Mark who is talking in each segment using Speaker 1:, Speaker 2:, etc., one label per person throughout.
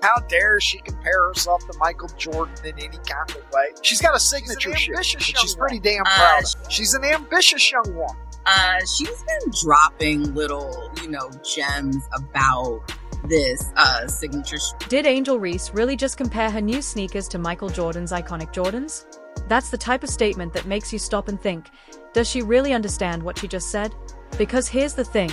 Speaker 1: How dare she compare herself to Michael Jordan in any kind of way? She's got a signature shoe, and she's pretty damn proud of it. She's an ambitious young woman.
Speaker 2: She's been dropping little, gems about this signature shoe.
Speaker 3: Did Angel Reese really just compare her new sneakers to Michael Jordan's iconic Jordans? That's the type of statement that makes you stop and think, does she really understand what she just said? Because here's the thing,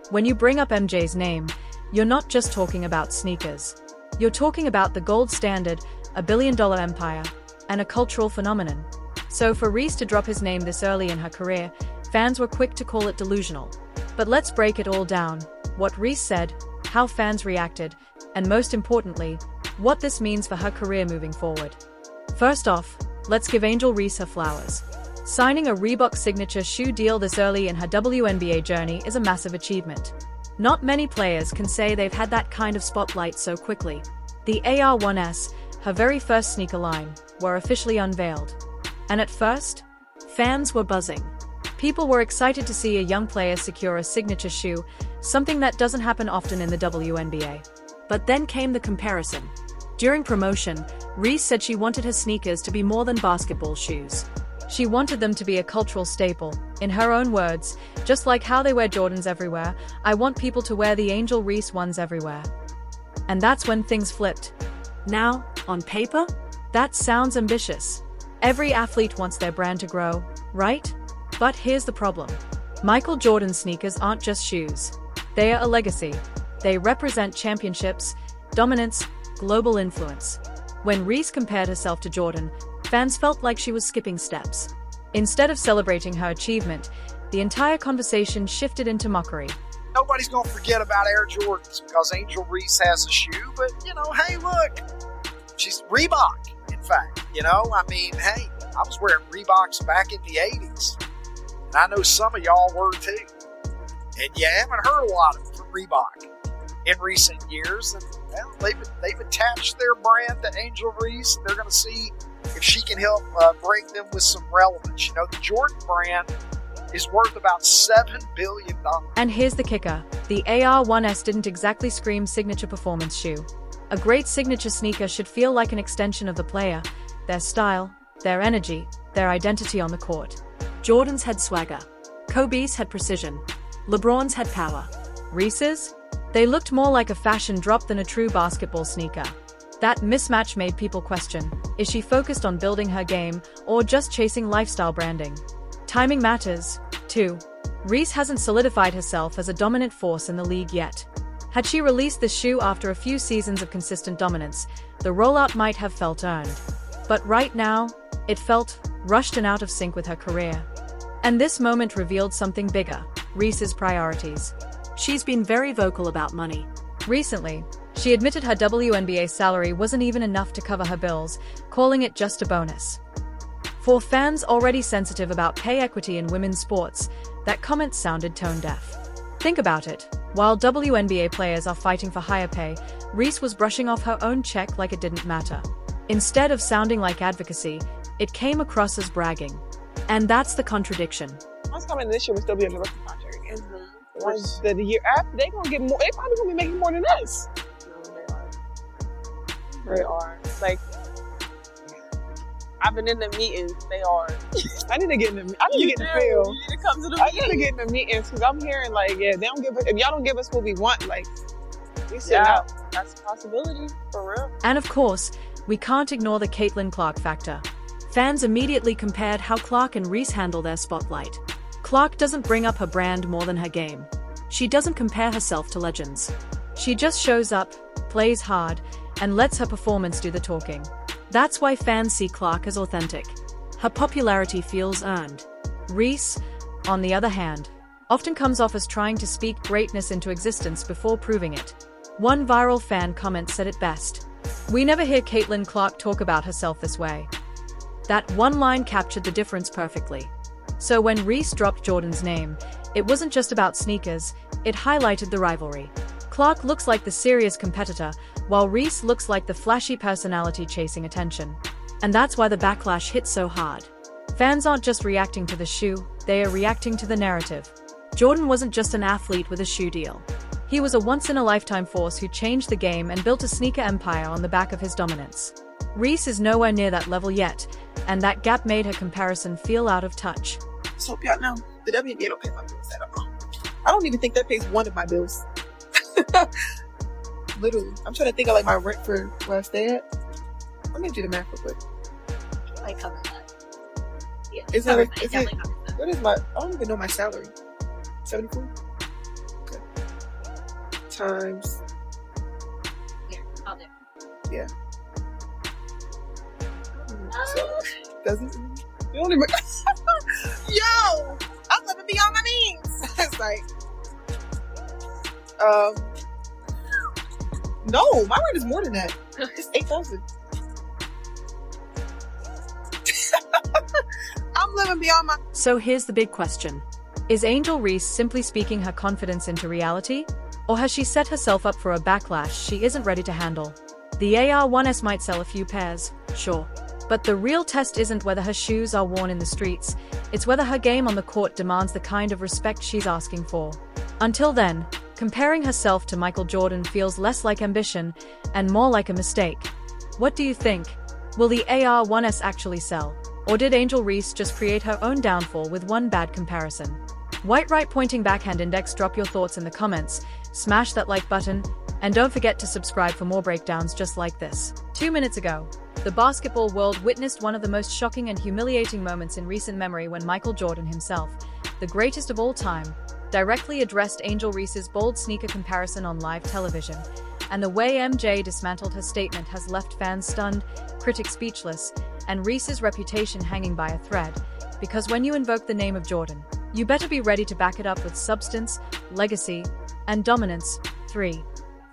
Speaker 3: when you bring up MJ's name, you're not just talking about sneakers. You're talking about the gold standard, a billion-dollar empire, and a cultural phenomenon. So for Reese to drop his name this early in her career, fans were quick to call it delusional. But let's break it all down. What Reese said, how fans reacted, and most importantly, what this means for her career moving forward. First off, let's give Angel Reese her flowers. Signing a Reebok signature shoe deal this early in her WNBA journey is a massive achievement. Not many players can say they've had that kind of spotlight so quickly. The AR1S, her very first sneaker line, were officially unveiled. And at first, fans were buzzing. People were excited to see a young player secure a signature shoe, something that doesn't happen often in the WNBA. But then came the comparison. During promotion, Reese said she wanted her sneakers to be more than basketball shoes. She wanted them to be a cultural staple. In her own words, just like how they wear Jordans everywhere, I want people to wear the Angel Reese ones everywhere. And that's when things flipped. Now, on paper, that sounds ambitious. Every athlete wants their brand to grow, right? But here's the problem. Michael Jordan sneakers aren't just shoes. They are a legacy. They represent championships, dominance, global influence. When Reese compared herself to Jordan, fans felt like she was skipping steps. Instead of celebrating her achievement, the entire conversation shifted into mockery.
Speaker 1: Nobody's going to forget about Air Jordans because Angel Reese has a shoe, but, hey, look, she's Reebok, in fact. Hey, I was wearing Reeboks back in the 80s, and I know some of y'all were too. And you haven't heard a lot of Reebok in recent years, and they've attached their brand to Angel Reese, and they're going to see if she can help bring them with some relevance. The Jordan brand is worth about $7 billion.
Speaker 3: And here's the kicker. The AR1S didn't exactly scream signature performance shoe. A great signature sneaker should feel like an extension of the player, their style, their energy, their identity on the court. Jordan's had swagger. Kobe's had precision. LeBron's had power. Reese's? They looked more like a fashion drop than a true basketball sneaker. That mismatch made people question, is she focused on building her game or just chasing lifestyle branding? Timing matters, too. Reese hasn't solidified herself as a dominant force in the league yet. Had she released this shoe after a few seasons of consistent dominance, the rollout might have felt earned. But right now, it felt rushed and out of sync with her career. And this moment revealed something bigger, Reese's priorities. She's been very vocal about money. Recently, she admitted her WNBA salary wasn't even enough to cover her bills, calling it just a bonus. For fans already sensitive about pay equity in women's sports, that comment sounded tone-deaf. Think about it. While WNBA players are fighting for higher pay, Reese was brushing off her own check like it didn't matter. Instead of sounding like advocacy, it came across as bragging. And that's the contradiction.
Speaker 4: Once coming this year, we'll still be on the rookie contract. Once the year after, they're gonna get more. They probably gonna be making more than us. No, they are. Like, I've been in the meetings. They are. I need to get in the. I need to get in the field.
Speaker 2: You need to come to the
Speaker 4: I need to get in the meetings because I'm hearing they don't give us. If y'all don't give us what we want, we sit out.
Speaker 2: That's a possibility for real.
Speaker 3: And of course, we can't ignore the Caitlin Clark factor. Fans immediately compared how Clark and Reese handle their spotlight. Clark doesn't bring up her brand more than her game. She doesn't compare herself to legends. She just shows up, plays hard, and lets her performance do the talking. That's why fans see Clark as authentic. Her popularity feels earned. Reese, on the other hand, often comes off as trying to speak greatness into existence before proving it. One viral fan comment said it best. "We never hear Caitlin Clark talk about herself this way." That one line captured the difference perfectly. So when Reese dropped Jordan's name, it wasn't just about sneakers, it highlighted the rivalry. Clark looks like the serious competitor, while Reese looks like the flashy personality chasing attention. And that's why the backlash hit so hard. Fans aren't just reacting to the shoe, they are reacting to the narrative. Jordan wasn't just an athlete with a shoe deal. He was a once-in-a-lifetime force who changed the game and built a sneaker empire on the back of his dominance. Reese is nowhere near that level yet, and that gap made her comparison feel out of touch.
Speaker 4: Just hope y'all know the WNBA don't pay my bills at all. I don't even think that pays one of my bills. Literally. I'm trying to think of like my rent for where I stay at. Let me do the math real quick.
Speaker 2: Like cover that. Yeah.
Speaker 4: Is
Speaker 2: cover
Speaker 4: it,
Speaker 2: that.
Speaker 4: is
Speaker 2: Definitely
Speaker 4: it,
Speaker 2: covers that.
Speaker 4: what is my, I don't even know my salary. 74? Okay. Times,
Speaker 2: Here, I'll do.
Speaker 4: yeah. So, does it? You don't even, yo! I'm living beyond my means! It's like, no, my rent is more than that. It's 8,000. I'm living beyond my.
Speaker 3: So here's the big question. Is Angel Reese simply speaking her confidence into reality? Or has she set herself up for a backlash she isn't ready to handle? The AR1S might sell a few pairs, sure. But the real test isn't whether her shoes are worn in the streets, it's whether her game on the court demands the kind of respect she's asking for. Until then, comparing herself to Michael Jordan feels less like ambition and more like a mistake. What do you think? Will the AR1S actually sell? Or did Angel Reese just create her own downfall with one bad comparison? White right pointing backhand index, drop your thoughts in the comments, smash that like button, and don't forget to subscribe for more breakdowns just like this. 2 minutes ago, the basketball world witnessed one of the most shocking and humiliating moments in recent memory when Michael Jordan himself, the greatest of all time, directly addressed Angel Reese's bold sneaker comparison on live television. And the way MJ dismantled her statement has left fans stunned, critics speechless, and Reese's reputation hanging by a thread. Because when you invoke the name of Jordan, you better be ready to back it up with substance, legacy, and dominance. 3.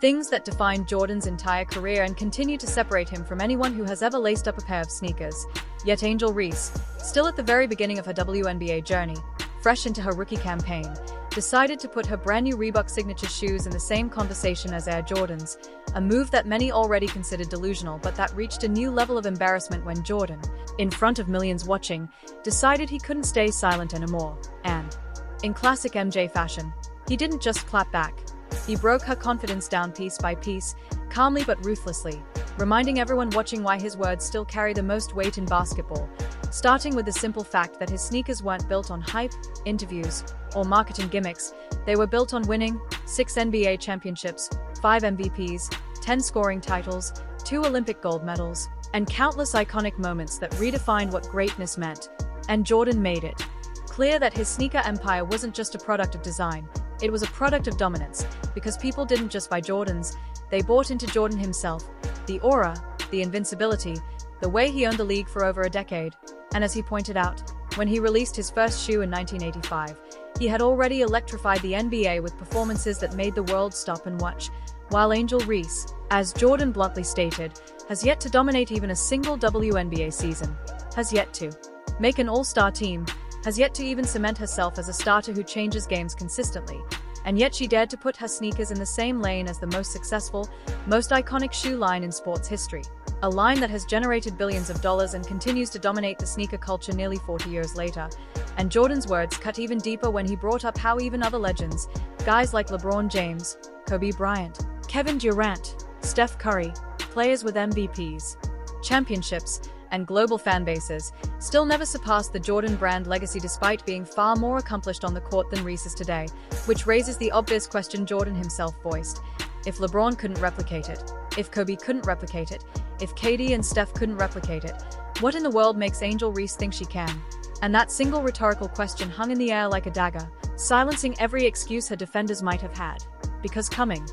Speaker 3: Things that define Jordan's entire career and continue to separate him from anyone who has ever laced up a pair of sneakers. Yet Angel Reese, still at the very beginning of her WNBA journey, fresh into her rookie campaign, decided to put her brand new Reebok signature shoes in the same conversation as Air Jordans, a move that many already considered delusional but that reached a new level of embarrassment when Jordan, in front of millions watching, decided he couldn't stay silent anymore, and, in classic MJ fashion, he didn't just clap back. He broke her confidence down piece by piece, calmly but ruthlessly, reminding everyone watching why his words still carry the most weight in basketball, starting with the simple fact that his sneakers weren't built on hype, interviews, or marketing gimmicks. They were built on winning 6 NBA championships, 5 MVPs, 10 scoring titles, 2 Olympic gold medals, and countless iconic moments that redefined what greatness meant. And Jordan made it clear that his sneaker empire wasn't just a product of design, it was a product of dominance, because people didn't just buy Jordans, they bought into Jordan himself, the aura, the invincibility, the way he owned the league for over a decade. And as he pointed out, when he released his first shoe in 1985, he had already electrified the NBA with performances that made the world stop and watch, while Angel Reese, as Jordan bluntly stated, has yet to dominate even a single WNBA season, has yet to make an all-star team, has yet to even cement herself as a starter who changes games consistently, and yet she dared to put her sneakers in the same lane as the most successful, most iconic shoe line in sports history. A line that has generated billions of dollars and continues to dominate the sneaker culture nearly 40 years later. And Jordan's words cut even deeper when he brought up how even other legends, guys like LeBron James, Kobe Bryant, Kevin Durant, Steph Curry, players with MVPs, championships, and global fan bases, still never surpassed the Jordan brand legacy despite being far more accomplished on the court than Reese is today, which raises the obvious question Jordan himself voiced. If LeBron couldn't replicate it, if Kobe couldn't replicate it, if KD and Steph couldn't replicate it, what in the world makes Angel Reese think she can? And that single rhetorical question hung in the air like a dagger, silencing every excuse her defenders might have had. Because coming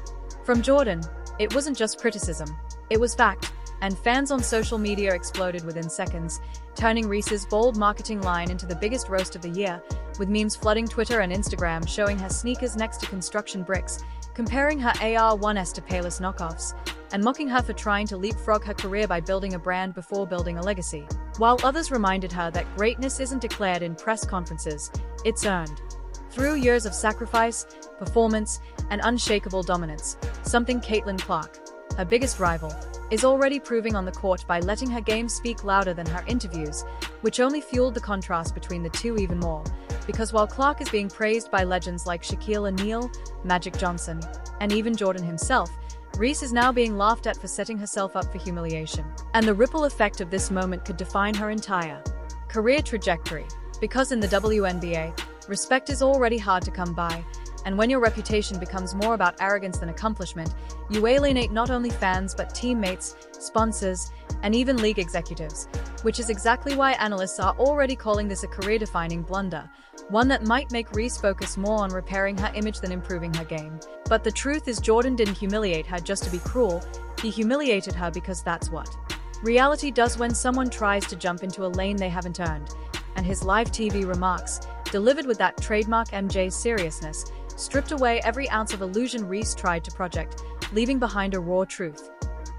Speaker 3: from Jordan, it wasn't just criticism, it was fact. And fans on social media exploded within seconds, turning Reese's bold marketing line into the biggest roast of the year, with memes flooding Twitter and Instagram showing her sneakers next to construction bricks, comparing her AR1S to Payless knockoffs, and mocking her for trying to leapfrog her career by building a brand before building a legacy. While others reminded her that greatness isn't declared in press conferences, it's earned through years of sacrifice, performance, and unshakable dominance, something Caitlin Clark, her biggest rival, is already proving on the court by letting her game speak louder than her interviews, which only fueled the contrast between the two even more. because while Clark is being praised by legends like Shaquille O'Neal, Magic Johnson, and even Jordan himself, Reese is now being laughed at for setting herself up for humiliation. And the ripple effect of this moment could define her entire career trajectory. Because in the WNBA, respect is already hard to come by, and when your reputation becomes more about arrogance than accomplishment, you alienate not only fans but teammates, sponsors, and even league executives, which is exactly why analysts are already calling this a career-defining blunder, one that might make Reese focus more on repairing her image than improving her game. But the truth is, Jordan didn't humiliate her just to be cruel, he humiliated her because that's what reality does when someone tries to jump into a lane they haven't earned. And his live TV remarks, delivered with that trademark MJ seriousness, stripped away every ounce of illusion Reese tried to project, leaving behind a raw truth.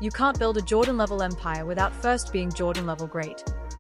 Speaker 3: You can't build a Jordan-level empire without first being Jordan-level great.